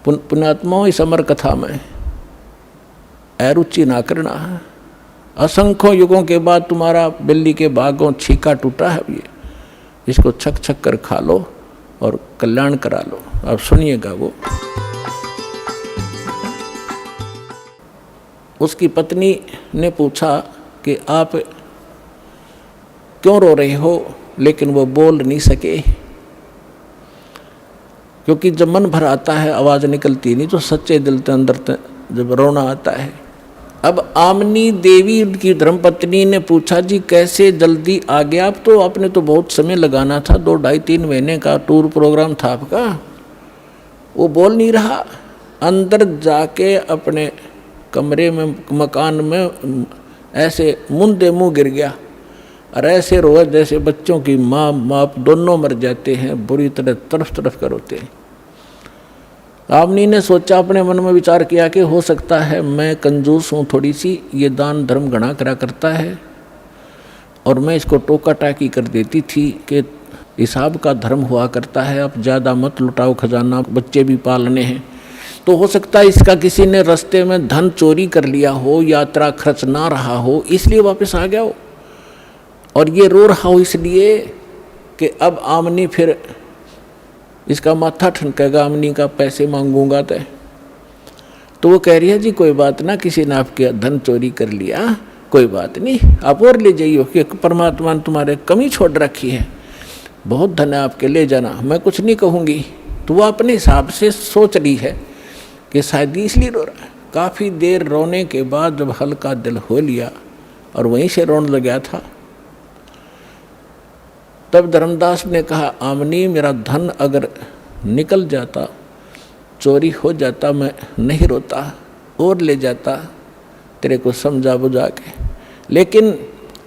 पुण्यात्माओं, इस अमर कथा में अरुचि ना करना है। असंख्यों युगों के बाद तुम्हारा बिल्ली के भागों छीका टूटा है, ये इसको छक छक कर खा लो और कल्याण करा लो। अब सुनिएगा। वो उसकी पत्नी ने पूछा कि आप क्यों रो रहे हो, लेकिन वो बोल नहीं सके, क्योंकि जब मन भर आता है आवाज़ निकलती नहीं, तो सच्चे दिल के अंदर जब रोना आता है। अब आमनी देवी उनकी धर्मपत्नी ने पूछा, जी कैसे जल्दी आ गया आप, तो आपने तो बहुत समय लगाना था, 2 ढाई 3 महीने का टूर प्रोग्राम था आपका। वो बोल नहीं रहा, अंदर जाके अपने कमरे में मकान में ऐसे मुंदे मुंह गिर गया और ऐसे रोए जैसे बच्चों की माँ बाप दोनों मर जाते हैं, बुरी तरह तरफ तरफ कर रोते हैं। आमनी ने सोचा, अपने मन में विचार किया कि हो सकता है मैं कंजूस हूँ थोड़ी सी, ये दान धर्म घना करा करता है और मैं इसको टोका टाकी कर देती थी कि हिसाब का धर्म हुआ करता है, अब ज़्यादा मत लुटाओ खजाना, बच्चे भी पालने हैं। तो हो सकता है इसका किसी ने रास्ते में धन चोरी कर लिया हो, यात्रा खर्च ना रहा हो, इसलिए वापस आ गया हो, और ये रो रहा हो इसलिए कि अब आमनी फिर इसका माथा ठनकेगा, आमनी का पैसे मांगूंगा तो वो कह रही है, जी कोई बात ना, किसी ने आपके धन चोरी कर लिया, कोई बात नहीं, आप और ले जाइए, कि परमात्मा ने तुम्हारे कमी छोड़ रखी है, बहुत धन है आपके, ले जाना, मैं कुछ नहीं कहूँगी। तो वो अपने हिसाब से सोच रही है कि शायद इसलिए रो रहा है। काफ़ी देर रोने के बाद जब हल्का दिल हो लिया और वहीं से रोने लग गया था, तब धर्मदास ने कहा, आमनी मेरा धन अगर निकल जाता, चोरी हो जाता, मैं नहीं रोता और ले जाता तेरे को समझा बुझा के, लेकिन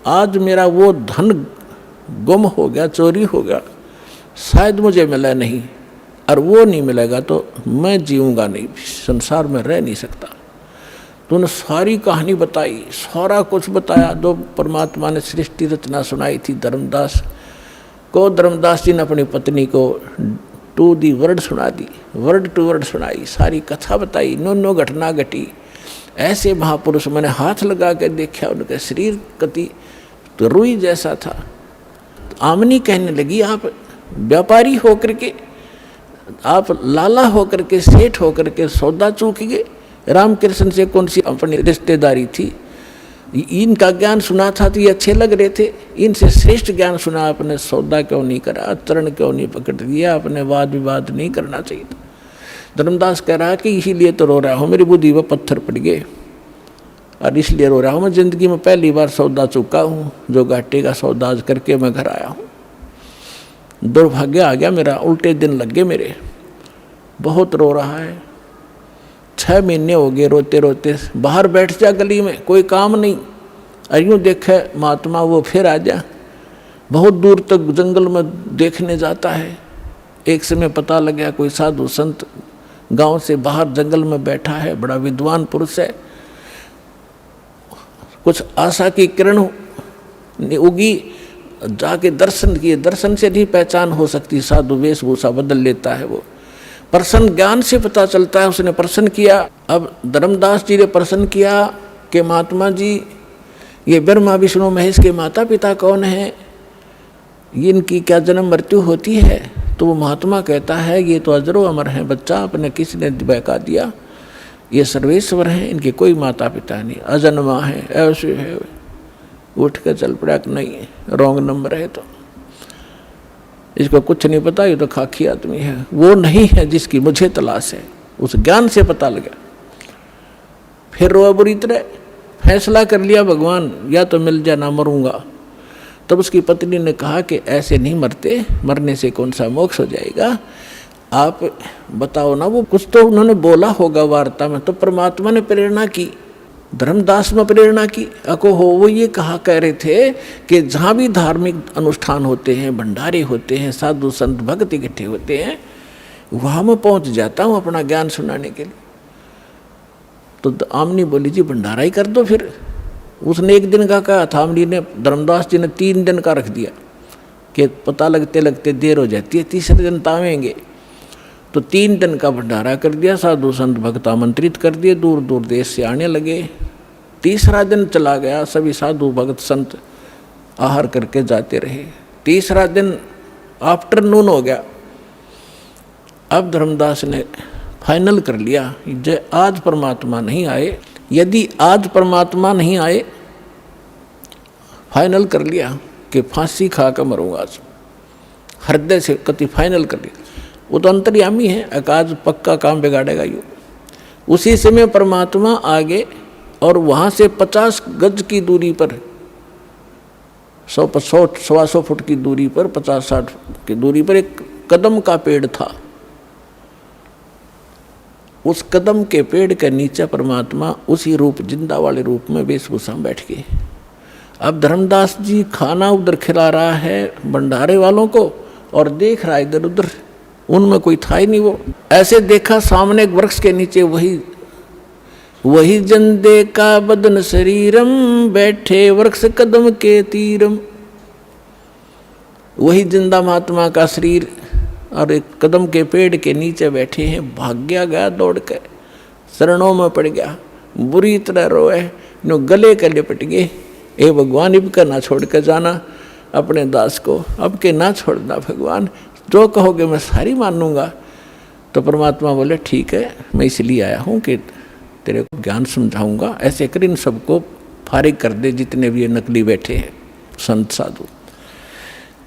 आज मेरा वो धन गुम हो गया, चोरी हो गया, शायद मुझे मिला नहीं, और वो नहीं मिलेगा तो मैं जीऊँगा नहीं, संसार में रह नहीं सकता। तूने सारी कहानी बताई, सारा कुछ बताया, जो परमात्मा ने सृष्टि रचना सुनाई थी धर्मदास को। धर्मदास जी ने अपनी पत्नी को टू दी वर्ड सुना दी, वर्ड टू वर्ड सुनाई, सारी कथा बताई, नो घटना घटी। ऐसे महापुरुष मैंने हाथ लगा के देखा, उनका शरीर कति तो रुई जैसा था। तो आमनी कहने लगी, आप व्यापारी होकर के, आप लाला होकर के, सेठ होकर के सौदा चूक गए, रामकृष्ण से कौन सी अपनी रिश्तेदारी थी, इनका ज्ञान सुना था तो ये अच्छे लग रहे थे, इनसे श्रेष्ठ ज्ञान सुना, आपने सौदा क्यों नहीं करा, चरण क्यों नहीं पकड़ दिया, आपने वाद विवाद नहीं करना चाहिए था। धर्मदास कह रहा कि इसीलिए तो रो रहा हूँ, मेरी बुद्धि पर पत्थर पड़ गए और इसलिए रो रहा हूँ, मैं जिंदगी में पहली बार सौदा चुका हूँ, जो घाटे का सौदा करके मैं घर आया हूँ। दुर्भाग्य आ गया मेरा, उल्टे दिन लग गए मेरे, बहुत रो रहा है, 6 महीने हो गए रोते रोते। बाहर बैठ जा गली में, कोई काम नहीं, यूँ देखे महात्मा वो फिर आ जा, बहुत दूर तक जंगल में देखने जाता है। एक समय पता लग गया कोई साधु संत गांव से बाहर जंगल में बैठा है, बड़ा विद्वान पुरुष है, कुछ आशा की किरण उगी, जाके दर्शन किए, दर्शन से नहीं पहचान हो सकती, साधु वेशभूषा बदल लेता है वो, प्रसन्न ज्ञान से पता चलता है, उसने प्रश्न किया। अब धर्मदास जी ने प्रश्न किया कि महात्मा जी, ये ब्रह्मा विष्णु महेश के माता पिता कौन हैं, इनकी क्या जन्म मृत्यु होती है? तो वो महात्मा कहता है, ये तो अजरो अमर हैं बच्चा, अपने किसी ने बहका दिया, ये सर्वेश्वर हैं, इनके कोई माता पिता नहीं, अजन्मा है, ऐसे है। उठ कर चल पड़ा कि नहीं, रॉन्ग नंबर है, तो इसको कुछ नहीं पता, ये तो खाकी आदमी है, वो नहीं है जिसकी मुझे तलाश है। उस ज्ञान से पता लगा, फिर रोआ बुरी तरह, फैसला कर लिया भगवान या तो मिल जा ना मरूंगा। तब उसकी पत्नी ने कहा कि ऐसे नहीं मरते, मरने से कौन सा मोक्ष हो जाएगा, आप बताओ ना। वो कुछ तो उन्होंने बोला होगा वार्ता में, तो परमात्मा ने प्रेरणा की, धर्मदास में प्रेरणा की। अको हो वो ये कह रहे थे कि जहाँ भी धार्मिक अनुष्ठान होते हैं, भंडारे होते हैं, साधु संत भक्त इकट्ठे होते हैं, वहाँ मैं पहुँच जाता हूँ अपना ज्ञान सुनाने के लिए। तो आमनी बोली, जी भंडारा ही कर दो फिर। उसने 1 दिन का कहा था, आमनी ने, धर्मदास जी ने 3 दिन का रख दिया कि पता लगते लगते देर हो जाती है, तीसरे दिन तावेंगे। तो 3 दिन का भंडारा कर दिया, साधु संत भक्त आमंत्रित कर दिए, दूर दूर देश से आने लगे। तीसरा दिन चला गया, सभी साधु भक्त संत आहार करके जाते रहे। तीसरा दिन आफ्टरनून हो गया। अब धर्मदास ने फाइनल कर लिया, जय आज परमात्मा नहीं आए, यदि आज परमात्मा नहीं आए, फाइनल कर लिया कि फांसी खा कर मरूंगा आज, हृदय से कति फाइनल कर लिया। वो तो अंतर्यामी है, आज पक्का काम बिगाड़ेगा यूँ। उसी समय परमात्मा आगे और वहाँ से 50 गज की दूरी पर, 100-125 फुट की दूरी पर, 50-60 की दूरी पर एक कदम का पेड़ था। उस कदम के पेड़ के नीचे परमात्मा उसी रूप, जिंदा वाले रूप में वेशभूषा में बैठ गए। अब धर्मदास जी खाना उधर खिला रहा है भंडारे वालों को और देख रहा है इधर उधर, उनमें कोई था ही नहीं। वो ऐसे देखा सामने एक वृक्ष के नीचे वही जन देखा बदन शरीरम, बैठे वृक्ष कदम के तीरम। वही जिंदा महात्मा का शरीर और एक कदम के पेड़ के नीचे बैठे हैं। भाग्या गया दौड़ के, शरणों में पड़ गया, बुरी तरह रोए, नो गले के लिपट गए। ए भगवान, इब का ना छोड़ के जाना अपने दास को, अब के ना छोड़ना भगवान, जो कहोगे मैं सारी मानूंगा। तो परमात्मा बोले ठीक है, मैं इसलिए आया हूँ कि तेरे को ज्ञान समझाऊंगा, ऐसे कर इन सबको फारिग कर दे जितने भी ये नकली बैठे हैं संत साधु।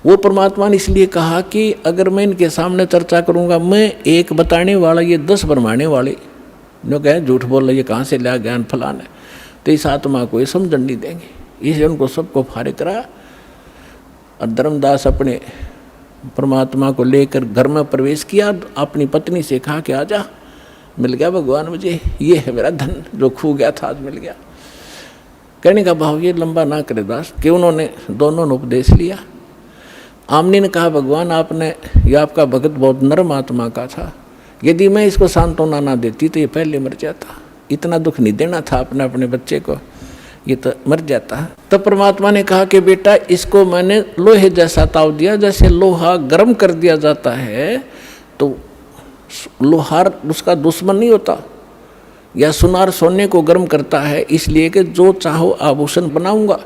वो परमात्मा ने इसलिए कहा कि अगर मैं इनके सामने चर्चा करूंगा, मैं एक बताने वाला, ये 10 भरमाने वाले जो कहे झूठ बोल रहे, ये कहाँ से लिया ज्ञान फलान है, तो इस आत्मा को ये समझन नहीं देंगे। इसलिए उनको सबको फारिग करा। और धर्मदास अपने परमात्मा को लेकर घर में प्रवेश किया, अपनी पत्नी से कहा कि आजा, मिल गया भगवान मुझे, ये है मेरा धन जो खो गया था, आज मिल गया। कहने का भाव ये लंबा ना करे दास, कि उन्होंने दोनों ने उपदेश लिया। आमनी ने कहा भगवान आपने, ये आपका भगत बहुत नरम आत्मा का था, यदि मैं इसको सांत्वना ना देती तो ये पहले मर जाता, इतना दुख नहीं देना था अपने अपने बच्चे को, ये तो मर जाता। तब परमात्मा ने कहा कि बेटा इसको मैंने लोहे जैसा ताव दिया, जैसे लोहा गर्म कर दिया जाता है तो लोहार उसका दुश्मन नहीं होता, या सुनार सोने को गर्म करता है, इसलिए कि जो चाहो आभूषण बनाऊंगा।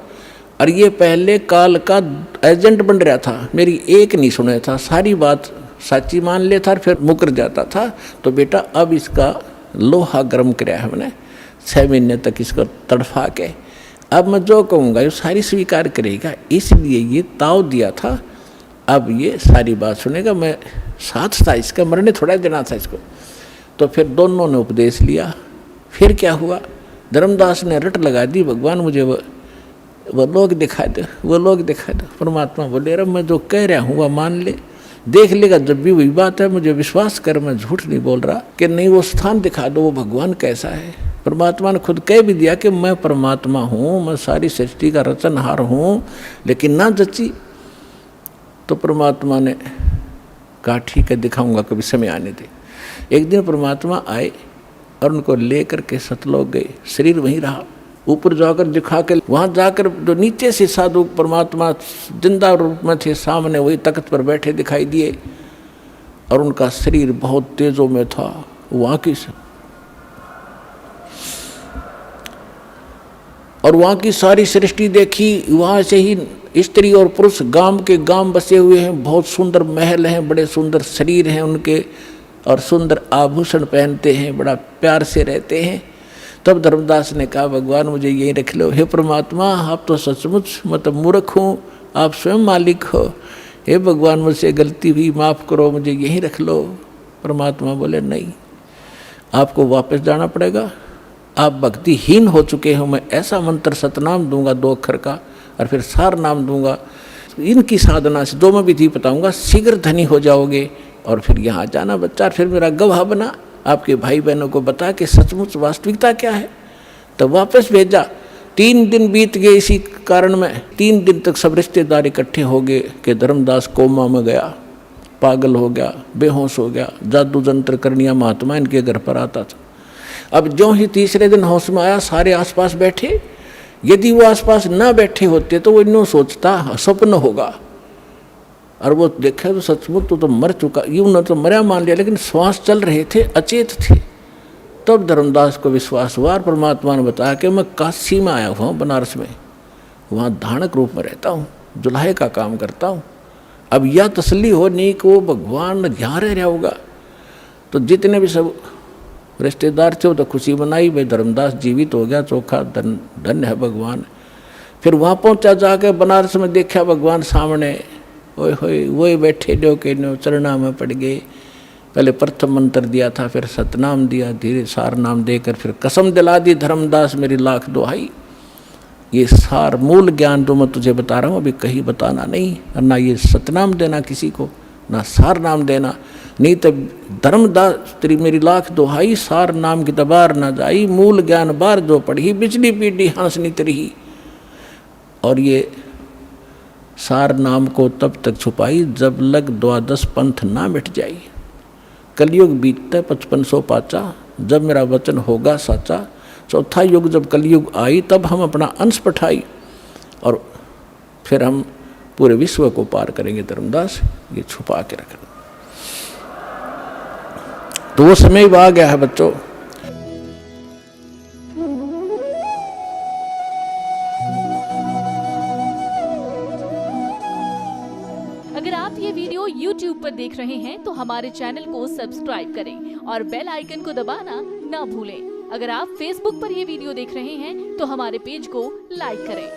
और ये पहले काल का एजेंट बन रहा था, मेरी एक नहीं सुना था, सारी बात साची मान लेता और फिर मुकर जाता था। तो बेटा अब इसका लोहा गर्म कराया हमने 6 महीने तक इसको तड़फा के, अब मैं जो कहूँगा ये सारी स्वीकार करेगा, इसलिए ये ताव दिया था। अब ये सारी बात सुनेगा, मैं साथ था इसका, मरने थोड़ा देना था इसको। तो फिर दोनों ने उपदेश लिया। फिर क्या हुआ, धर्मदास ने रट लगा दी, भगवान मुझे वो लोग दिखा दो, वो लोग दिखा दो। परमात्मा बोले अरे मैं जो कह रहा हूँ वह मान ले, देख लेगा जब भी वही बात है, मुझे विश्वास कर, मैं झूठ नहीं बोल रहा, कि नहीं वो स्थान दिखा दो, वो भगवान कैसा है। परमात्मा ने खुद कह भी दिया कि मैं परमात्मा हूँ, मैं सारी सृष्टि का रचनहार हूँ, लेकिन ना जची। तो परमात्मा ने कहा ठीक है दिखाऊंगा, कभी समय आने दे। एक दिन परमात्मा आए और उनको लेकर के सतलोक गए, शरीर वहीं रहा। ऊपर जाकर दिखा के, वहाँ जाकर जो नीचे से साधु परमात्मा जिंदा रूप में थे, सामने वही तख्त पर बैठे दिखाई दिए, और उनका शरीर बहुत तेजों में था। वहाँ की और वहाँ की सारी सृष्टि देखी, वहाँ से ही स्त्री और पुरुष गांव के गांव बसे हुए हैं, बहुत सुंदर महल हैं, बड़े सुंदर शरीर हैं उनके, और सुंदर आभूषण पहनते हैं, बड़ा प्यार से रहते हैं। तब धर्मदास ने कहा भगवान मुझे यहीं रख लो। हे परमात्मा आप तो सचमुच मतलब मूर्ख हूँ, आप स्वयं मालिक हो, हे भगवान मुझसे गलती हुई, माफ़ करो, मुझे यहीं रख लो। परमात्मा बोले नहीं, आपको वापस जाना पड़ेगा, आप भक्तिहीन हो चुके हो। मैं ऐसा मंत्र सतनाम दूंगा 2 अक्षर का, और फिर सार नाम दूंगा, इनकी साधना से 2 में विधि बताऊंगा, शीघ्र धनी हो जाओगे। और फिर यहाँ जाना बच्चा, फिर मेरा गवाह बना, आपके भाई बहनों को बता कि सचमुच वास्तविकता क्या है। तो वापस भेजा। 3 दिन बीत गए इसी कारण में। 3 दिन तक सब रिश्तेदार इकट्ठे हो गए कि धर्मदास कोमा में गया, पागल हो गया, बेहोश हो गया, जादू जंत्र करनिया महात्मा इनके घर पर आता था। अब जो ही तीसरे दिन होश में आया, सारे आसपास बैठे। यदि वो आसपास ना बैठे होते तो वो इन्हों सोचता स्वप्न होगा, और वो देखा तो सचमुच तो मर चुका, यूं न तो मरा मान लिया, लेकिन श्वास चल रहे थे, अचेत थे। तब धर्मदास को विश्वास हुआ, परमात्मा ने बताया कि मैं काशी में आया हुआ हूँ, बनारस में, वहाँ धानक रूप में रहता हूँ, जुल्हे का काम करता हूँ। अब यह तसल्ली हो नहीं कि वो भगवान यहाँ रह रहा होगा। तो जितने भी सब रिश्तेदार थे वो तो खुशी मनाई, भाई धर्मदास जीवित हो गया, चोखा धन्य है भगवान। फिर वहाँ पहुँचा, जाकर बनारस में देखा भगवान सामने, ओए होए वही बैठे जो के नो चरणा में पड़ गए। पहले प्रथम मंत्र दिया था, फिर सतनाम दिया, धीरे सार नाम देकर फिर कसम दिला दी, धर्मदास मेरी लाख दुहाई, ये सार मूल ज्ञान तो मैं तुझे बता रहा हूँ, अभी कहीं बताना नहीं, और ना ये सतनाम देना किसी को, ना सार नाम देना, नहीं तो धर्मदास तेरी मेरी लाख दुहाई, सार नाम की तबार ना जाई, मूल ज्ञान बार जो पढ़ी, बिजली पीढ़ी हंसनी तरही। और ये सार नाम को तब तक छुपाई जब लग द्वादश पंथ ना मिट जाई। कलयुग बीतता 5500 पाचा, जब मेरा वचन होगा साचा। चौथा युग जब कलयुग आई तब हम अपना अंश पठाई, और फिर हम पूरे विश्व को पार करेंगे। धर्मदास ये छुपा के रखना। तो वो समय आ गया है बच्चों। अगर आप ये वीडियो YouTube पर देख रहे हैं तो हमारे चैनल को सब्सक्राइब करें और बेल आइकन को दबाना ना भूलें। अगर आप Facebook पर ये वीडियो देख रहे हैं तो हमारे पेज को लाइक करें।